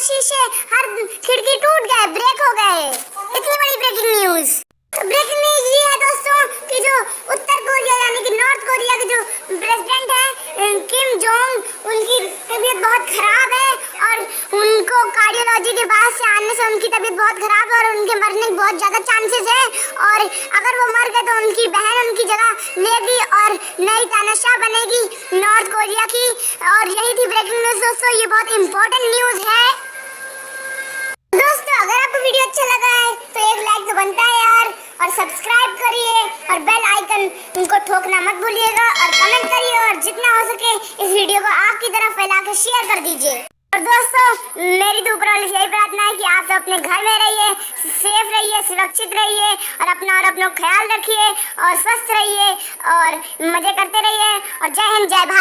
हर शीशे, हर खिड़की टूट गए, ब्रेक हो गए। इतनी बड़ी ब्रेकिंग न्यूज। ब्रेकिंग न्यूज ये है दोस्तों कि जो उत्तर कोरिया यानी कि नॉर्थ कोरिया के जो प्रेसिडेंट है किम जोंग, उनकी तबीयत बहुत खराब है और उनको कार्डियोलॉजी के पास से आने से उनकी तबीयत बहुत खराब है और उनके मरने के बहुत ज़्यादा चांसेस है। और अगर वो मर गए तो उनकी बहन उनकी जगह लेगी और नई तानाशाह बनेगी नॉर्थ कोरिया की। और यही थी ब्रेकिंग न्यूज दोस्तों, ये बहुत इंपॉर्टेंट न्यूज है। दोस्तों अगर आपको वीडियो अच्छा लगा है तो एक लाइक तो बनता है यार, और सब्सक्राइब करिए और बेल आइकन उनको ठोकना मत भूलिएगा, और कमेंट करिए और जितना हो सके इस वीडियो को आपकी तरफ फैला के शेयर कर दीजिए। और दोस्तों मेरी तो ऊपर वाले से यही प्रार्थना है कि आप सब अपने घर में रहिए, सेफ रहिए, सुरक्षित रहिए और अपना ख्याल रखिए और स्वस्थ रहिए और मजे करते रहिए। और जय हिंद, जय भारत।